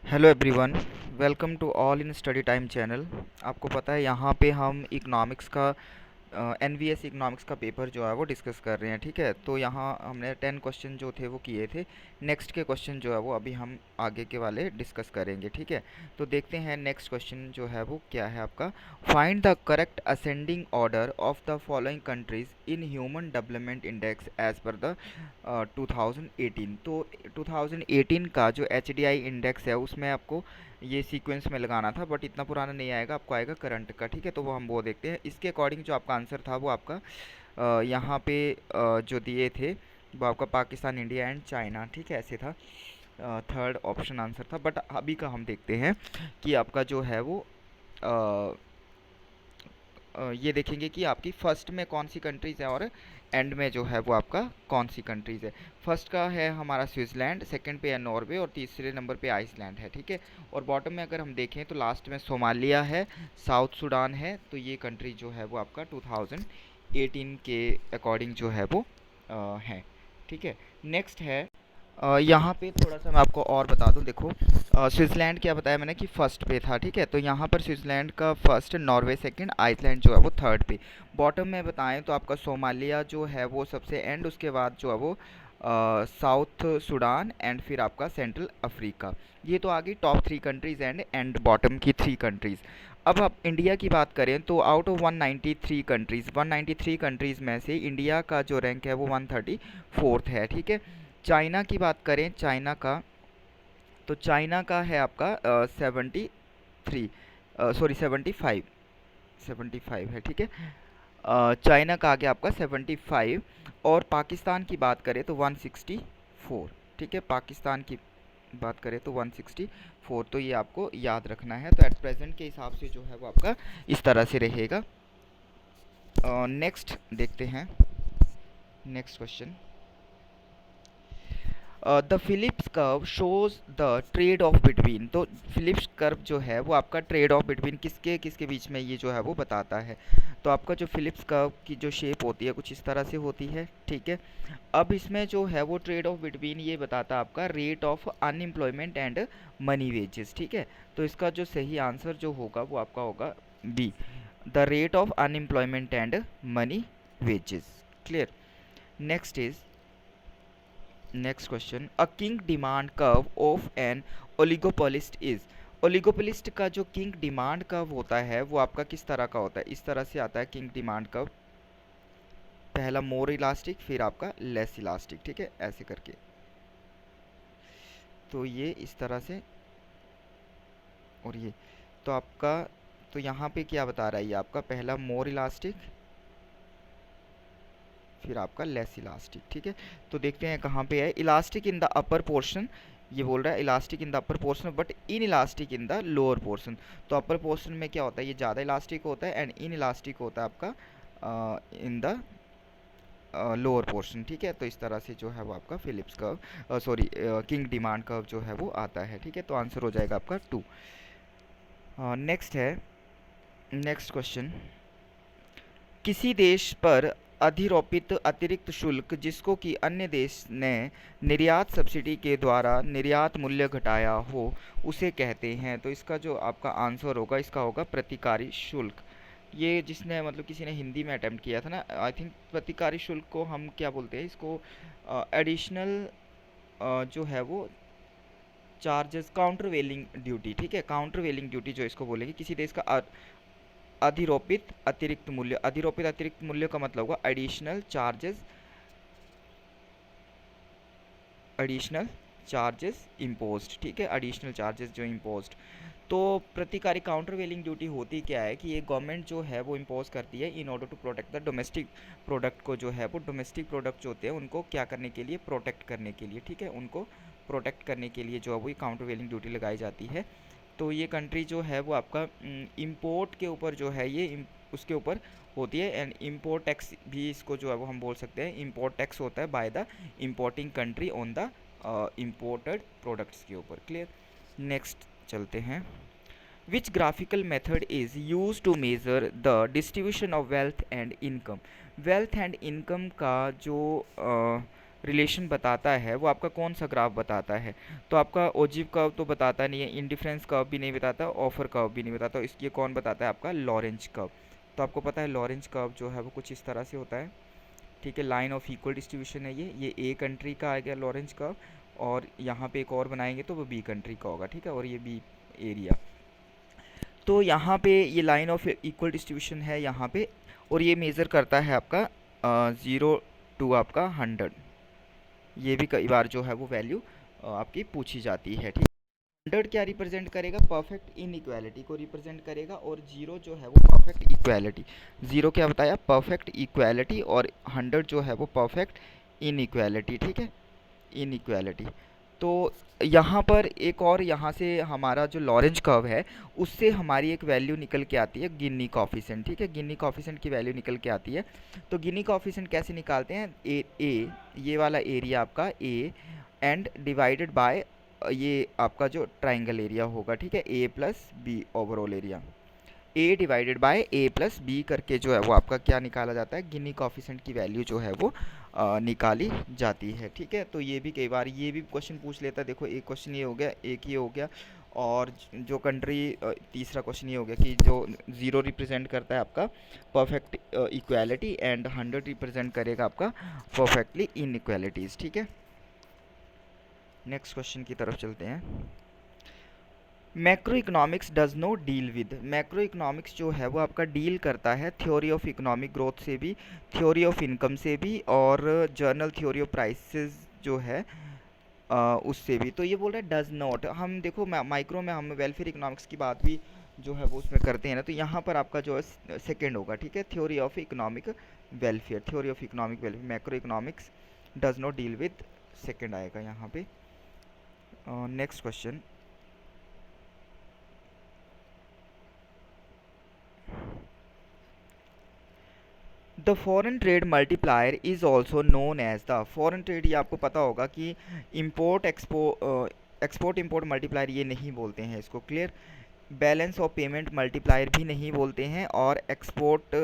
Hello everyone, welcome to all in study time channel. आपको पता है यहाँ पे हम इकोनॉमिक्स का एनवीएस इकोनॉमिक्स का पेपर जो है वो डिस्कस कर रहे हैं। ठीक है, तो यहाँ हमने 10 क्वेश्चन जो थे वो किए थे। नेक्स्ट के क्वेश्चन जो है वो अभी हम आगे के वाले डिस्कस करेंगे। ठीक है, तो देखते हैं नेक्स्ट क्वेश्चन जो है वो क्या है आपका। Find the correct ascending order of the following countries in human development index as per the 2018। तो 2018 का जो HDI इंडेक्स है उसमें आपको ये सीक्वेंस में लगाना था, बट इतना पुराना नहीं आएगा, आपको आएगा करंट का। ठीक है, तो वो हम वो देखते हैं। इसके अकॉर्डिंग जो आपका आंसर था वो आपका यहाँ पे जो दिए थे वो आपका पाकिस्तान, इंडिया एंड चाइना, ठीक है, ऐसे था। थर्ड ऑप्शन आंसर था, बट अभी का हम देखते हैं कि आपका जो है वो ये देखेंगे कि आपकी फर्स्ट में कौन सी कंट्रीज़ है और एंड में जो है वो आपका कौन सी कंट्रीज़ है। फर्स्ट का है हमारा स्विट्ज़रलैंड, सेकंड पे है नॉर्वे और तीसरे नंबर पे आइसलैंड है। ठीक है, और बॉटम में अगर हम देखें तो लास्ट में सोमालिया है, साउथ सूडान है। तो ये कंट्री जो है वो आपका 2018 के अकॉर्डिंग जो है वो है। ठीक है, नेक्स्ट है यहाँ पे थोड़ा सा मैं आपको और बता दूँ। देखो, स्विट्ज़रलैंड क्या बताया मैंने कि फर्स्ट पे था। ठीक है, तो यहाँ पर स्विट्ज़रलैंड का फर्स्ट, नॉर्वे सेकंड, आइसलैंड जो है वो थर्ड पे। बॉटम में बताएं तो आपका सोमालिया जो है वो सबसे एंड, उसके बाद जो है वो साउथ सूडान एंड फिर आपका सेंट्रल अफ्रीका। ये तो आ गई टॉप 3 कंट्रीज़ एंड बॉटम की 3 कंट्रीज़। अब आप इंडिया की बात करें तो आउट ऑफ 193 कंट्रीज़ में से इंडिया का जो रैंक है वो 134th है। ठीक है, चाइना की बात करें, चाइना का तो चाइना का है आपका 73, सॉरी 75 है। ठीक है, चाइना का आ गया आपका 75। और पाकिस्तान की बात करें तो 164। ठीक है, पाकिस्तान की बात करें तो 164। तो ये आपको याद रखना है। तो एट प्रेजेंट के हिसाब से जो है वो आपका इस तरह से रहेगा। नेक्स्ट देखते हैं, next question. The Phillips curve shows the trade off between. तो फिलिप्स कर्व जो है वो आपका ट्रेड ऑफ बिटवीन किसके किसके बीच में ये जो है वो बताता है। तो आपका जो फिलिप्स कर्व की जो शेप होती है कुछ इस तरह से होती है। ठीक है, अब इसमें जो है वो ट्रेड ऑफ बिटवीन ये बताता है आपका rate of unemployment and money wages. ठीक है, तो इसका जो सही आंसर जो होगा वो आपका होगा B, the rate of unemployment and money wages. Clear. Next is, next question, a kink demand curve of an oligopolist is. Oligopolist का जो किंग डिमांड कर्व होता है वो आपका किस तरह का होता है। इस तरह से आता है किंग डिमांड कर्व, पहला मोर इलास्टिक फिर आपका लेस इलास्टिक। ठीक है, ऐसे करके। तो ये इस तरह से, और ये तो आपका, तो यहाँ पे क्या बता रहा है ये आपका पहला मोर इलास्टिक फिर आपका लेस इलास्टिक। ठीक है, तो देखते हैं कहाँ पे है elastic in the upper portion. ये बोल रहा है elastic in the upper portion but in elastic in the lower portion. तो अपर पोर्शन में क्या होता है, ये ज़्यादा इलास्टिक होता है एंड इन इलास्टिक होता है आपका इन द लोअर पोर्शन। ठीक है, तो इस तरह से जो है वो आपका Phillips curve, sorry king demand curve जो है वो आता है। ठीक है, तो आंसर हो जाएगा आपका 2। नेक्स्ट है, नेक्स्ट क्वेश्चन, किसी देश पर अधिरोपित अतिरिक्त शुल्क जिसको कि अन्य देश ने निर्यात सब्सिडी के द्वारा निर्यात मूल्य घटाया हो उसे कहते हैं। तो इसका जो आपका आंसर होगा इसका होगा प्रतिकारी शुल्क। ये जिसने मतलब किसी ने हिंदी में अटेम्प्ट किया था ना, आई थिंक प्रतिकारी शुल्क को हम क्या बोलते हैं, इसको एडिशनल जो है वो चार्जेस, काउंटर वेलिंग ड्यूटी। ठीक है, काउंटर वेलिंग ड्यूटी जो इसको बोलेंगे। किसी देश का अधिरोपित अतिरिक्त मूल्य, अधिरोपित अतिरिक्त मूल्य का मतलब होगा additional charges, additional charges imposed. ठीक है, एडिशनल चार्जेस जो इम्पोज्ड। तो प्रतिकारी काउंटर वेलिंग ड्यूटी होती क्या है कि ये गवर्नमेंट जो है वो इम्पोज करती है in order to protect the domestic product को, जो है वो डोमेस्टिक प्रोडक्ट जो होते हैं उनको क्या करने के लिए, प्रोटेक्ट करने के लिए। ठीक है, उनको प्रोटेक्ट करने के लिए जो है वो काउंटर वेलिंग ड्यूटी लगाई जाती है। तो ये कंट्री जो है वो आपका इंपोर्ट के ऊपर जो है ये उसके ऊपर होती है एंड इम्पोर्ट टैक्स भी इसको जो है वो हम बोल सकते हैं। इम्पोर्ट टैक्स होता है by the importing country on the imported products के ऊपर। क्लियर। नेक्स्ट चलते हैं, which graphical method is use to measure the distribution of wealth and income. Wealth and income का जो रिलेशन बताता है वो आपका कौन सा ग्राफ बताता है? तो आपका ओजिव कर्व तो बताता नहीं है, इंडिफरेंस कर्व भी नहीं बताता, ऑफर कर्व भी नहीं बताता, इसलिए कौन बताता है? आपका लॉरेंज कर्व। तो आपको पता है लॉरेंज कर्व जो है वो कुछ इस तरह से होता है, ठीक है। लाइन ऑफ इक्वल डिस्ट्रीब्यूशन है ये ए कंट्री का आ गया लॉरेंज कर्व, और यहाँ पे एक और बनाएंगे तो वो बी कंट्री का होगा, ठीक है, और ये बी एरिया। तो यहाँ पे ये लाइन ऑफ इक्वल डिस्ट्रीब्यूशन है यहाँ पे, और ये मेज़र करता है आपका 0 टू आपका 100। ये भी कई बार जो है वो वैल्यू आपकी पूछी जाती है, ठीक। 100 क्या रिप्रेजेंट करेगा? परफेक्ट इनइक्वालिटी को रिप्रेजेंट करेगा, और 0 जो है वो परफेक्ट इक्वालिटी। 0 क्या बताया? परफेक्ट इक्वालिटी, और 100 जो है वो परफेक्ट इनइक्वालिटी, ठीक है, इनइक्वालिटी। तो यहाँ पर एक और, यहाँ से हमारा जो लॉरेंज कर्व है उससे हमारी एक वैल्यू निकल के आती है गिनी कॉफिशेंट, ठीक है, गिनी कॉफिशेंट की वैल्यू निकल के आती है। तो गिनी कॉफिशेंट कैसे निकालते हैं? ये वाला एरिया आपका ए एंड डिवाइडेड बाय ये आपका जो ट्राइंगल एरिया होगा, ठीक है, A plus B overall area, A divided by A plus B करके जो है वो आपका क्या निकाला जाता है? गिनी कॉफिशेंट की वैल्यू जो है वो निकाली जाती है, ठीक है। तो ये भी कई बार ये भी क्वेश्चन पूछ लेता है। देखो एक क्वेश्चन ये हो गया, एक ये हो गया, और जो कंट्री तीसरा क्वेश्चन ये हो गया कि जो 0 रिप्रेजेंट करता है आपका परफेक्ट इक्वालिटी, एंड 100 रिप्रेजेंट करेगा आपका परफेक्टली इनइक्वालिटीज़, ठीक है। नेक्स्ट क्वेश्चन की तरफ चलते हैं। Macro economics does not deal with, macro economics जो है वो आपका डील करता है थ्योरी ऑफ इकोनॉमिक ग्रोथ से भी, थ्योरी ऑफ इनकम से भी, और जर्नल थ्योरी ऑफ प्राइसेस जो है उससे भी। तो ये बोल रहा है डज नॉट। हम देखो माइक्रो में हम वेलफेयर इकोनॉमिक्स की बात भी जो है वो उसमें करते हैं ना, तो यहाँ पर आपका जो है सेकेंड होगा, ठीक है, theory of economic welfare, theory of economic welfare, macro economics does not deal with, second आएगा यहाँ पे। Next question. The foreign trade multiplier is also known as the, foreign trade ये आपको पता होगा कि एक्सपोर्ट इम्पोर्ट मल्टीप्लायर ये नहीं बोलते हैं इसको, clear. Balance of payment multiplier भी नहीं बोलते हैं, और एक्सपोर्ट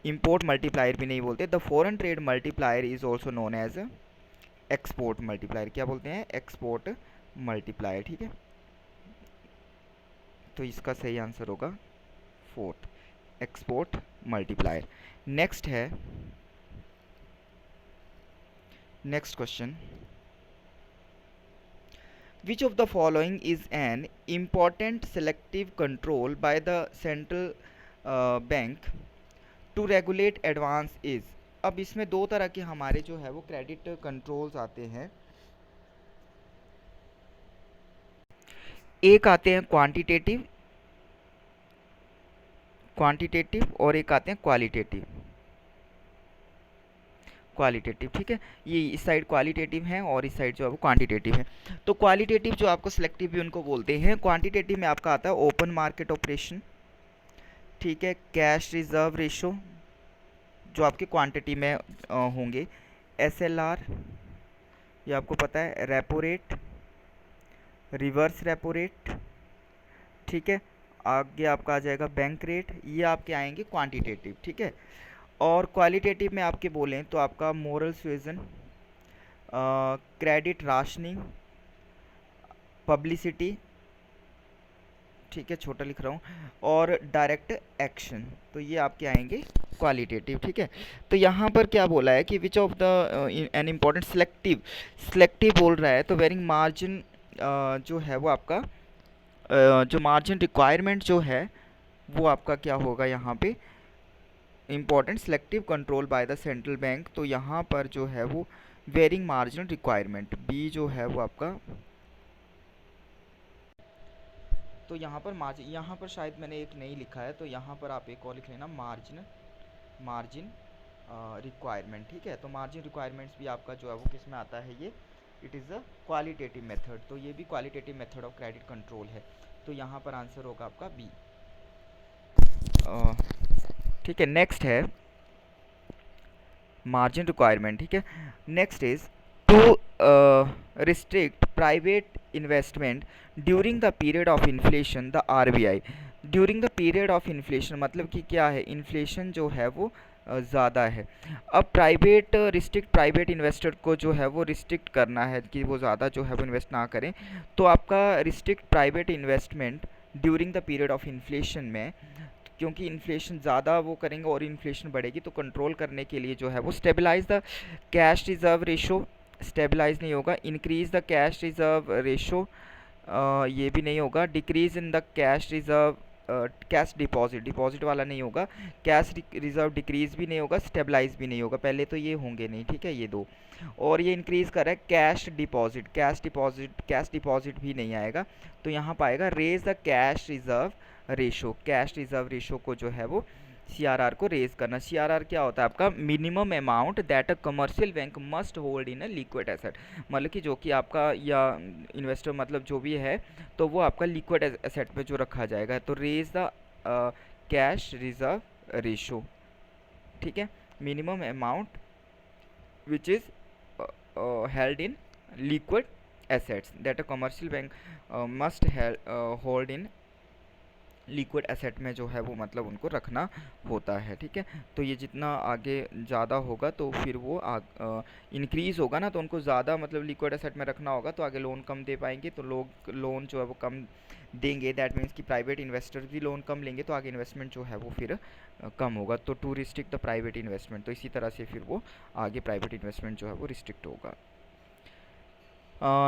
इम्पोर्ट मल्टीप्लायर भी नहीं बोलते। The foreign trade multiplier is also known as export multiplier, क्या बोलते हैं? एक्सपोर्ट मल्टीप्लायर, ठीक है। तो इसका सही आंसर होगा फोर्थ, एक्सपोर्ट मल्टीप्लायर। नेक्स्ट है, next question. Which of the following is an important selective control by the central bank to regulate advance is. अब इसमें दो तरह के हमारे जो है वो क्रेडिट कंट्रोल्स आते हैं, एक आते हैं क्वांटिटेटिव और एक आते हैं क्वालिटेटिव, ठीक है। ये इस साइड क्वालिटेटिव है और इस साइड जो है वो क्वांटिटेटिव है। तो क्वालिटेटिव जो आपको सिलेक्टिव भी उनको बोलते हैं। क्वांटिटेटिव में आपका आता है ओपन मार्केट ऑपरेशन, ठीक है, कैश रिजर्व रेशो जो आपके क्वांटिटी में होंगे, एसएलआर ये आपको पता है, repo rate, reverse repo rate, ठीक है। आगे आपका आ जाएगा बैंक रेट, ये आपके आएंगे क्वांटिटेटिव, ठीक है। और क्वालिटेटिव में आपके बोलें तो आपका मोरल सुएजन, क्रेडिट राशनिंग, पब्लिसिटी, ठीक है, छोटा लिख रहा हूँ, और डायरेक्ट एक्शन, तो ये आपके आएंगे क्वालिटेटिव, ठीक है। तो यहाँ पर क्या बोला है कि विच of the N important selective बोल रहा है, तो वेरिंग मार्जिन जो है वो आपका जो मार्जिन रिक्वायरमेंट जो है वो आपका क्या होगा यहाँ पे, important selective control by the central bank. तो यहाँ पर जो है वो वेरिंग मार्जिन रिक्वायरमेंट, बी जो है वो आपका, तो यहाँ पर मार्जिन, यहाँ पर शायद मैंने एक नहीं लिखा है, तो यहाँ पर आप एक और लिख लेना, मार्जिन रिक्वायरमेंट, ठीक है। तो मार्जिन रिक्वायरमेंट्स भी आपका जो है वो किस में आता है, ये it is a qualitative method, तो ये भी qualitative method of credit control है। तो यहाँ पर आंसर होगा आपका बी, ठीक है। नेक्स्ट है मार्जिन रिक्वायरमेंट, ठीक है। Next is to restrict private investment during the period of inflation the RBI, during the period of inflation मतलब कि क्या है, इन्फ्लेशन जो है वो ज़्यादा है। अब प्राइवेट रिस्ट्रिक्ट प्राइवेट इन्वेस्टर को जो है वो रिस्ट्रिक्ट करना है कि वो ज़्यादा जो है वो इन्वेस्ट ना करें। तो आपका restrict private investment during the period of inflation में, क्योंकि इन्फ्लेशन ज़्यादा वो करेंगे और इन्फ्लेशन बढ़ेगी, तो कंट्रोल करने के लिए जो है वो stabilize the cash reserve ratio, stabilize नहीं होगा, increase the cash reserve ratio, ये भी नहीं होगा, decrease in the cash reserve, cash deposit, deposit वाला नहीं होगा, कैश रिज़र्व डिक्रीज भी नहीं होगा, स्टेबलाइज भी नहीं होगा, पहले तो ये होंगे नहीं, ठीक है, ये दो। और ये इंक्रीज़ कर रहा है cash deposit, cash deposit, cash deposit भी नहीं आएगा, तो यहाँ पाएगा raise the cash reserve ratio, cash reserve ratio को जो है वो सीआरआर को रेज करना। सीआरआर क्या होता है आपका, minimum amount that a commercial bank must hold in a liquid asset, मतलब कि जो कि आपका या इन्वेस्टर मतलब जो भी है तो वो आपका लिक्विड एसेट पे जो रखा जाएगा, तो raise the cash reserve ratio, ठीक है, minimum amount which is held in liquid assets that a commercial bank must hold in liquid asset में जो है वो मतलब उनको रखना होता है, ठीक है। तो ये जितना आगे ज़्यादा होगा तो फिर वो इंक्रीज़ होगा ना, तो उनको ज़्यादा मतलब लिक्विड एसेट में रखना होगा, तो आगे लोन कम दे पाएंगे, तो लोग लोन जो है वो कम देंगे, दैट मीन्स कि प्राइवेट इन्वेस्टर भी लोन कम लेंगे, तो आगे इन्वेस्टमेंट जो है वो फिर कम होगा, तो to restrict the private investment, तो इसी तरह से फिर वो आगे प्राइवेट इन्वेस्टमेंट जो है वो रिस्ट्रिक्ट होगा।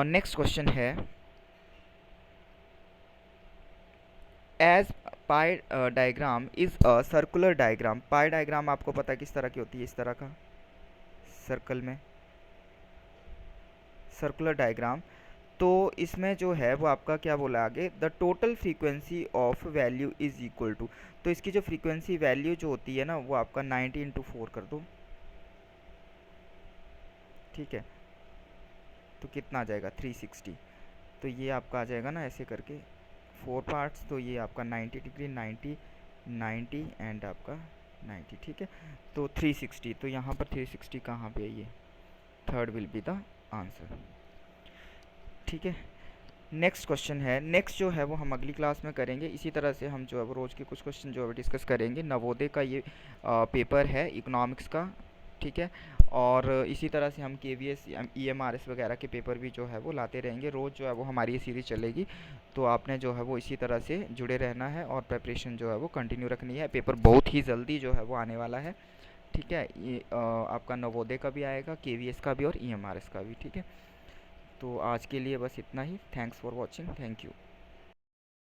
नेक्स्ट क्वेश्चन है, as pie diagram is a circular diagram, pie diagram आपको पता है किस तरह की होती है, इस तरह का सर्कल में सर्कुलर डायग्राम, तो इसमें जो है वो आपका क्या बोला आगे, the total frequency of value is equal to, तो इसकी जो फ्रीक्वेंसी वैल्यू जो होती है ना वो आपका 90 × 4 कर दो, ठीक है, तो कितना आ जाएगा 360, तो ये आपका आ जाएगा ना ऐसे करके 4 पार्ट्स, तो ये आपका 90 डिग्री, 90 90 एंड आपका 90, ठीक है, तो 360, तो यहाँ पर 360 कहाँ पे है, ये third will be the answer, ठीक है। नेक्स्ट क्वेश्चन है, नेक्स्ट जो है वो हम अगली क्लास में करेंगे, इसी तरह से हम जो है वो रोज़ के कुछ क्वेश्चन जो है डिस्कस करेंगे। नवोदय का ये पेपर है इकोनॉमिक्स का, ठीक है, और इसी तरह से हम KVS EMRS वगैरह के पेपर भी जो है वो लाते रहेंगे, रोज़ जो है वो हमारी ये सीरीज़ चलेगी, तो आपने जो है वो इसी तरह से जुड़े रहना है और प्रिपरेशन जो है वो कंटिन्यू रखनी है। पेपर बहुत ही जल्दी जो है वो आने वाला है, ठीक है, ये आपका नवोदय का भी आएगा, KVS का भी और EMRS का भी, ठीक है। तो आज के लिए बस इतना ही, thanks for watching, thank you.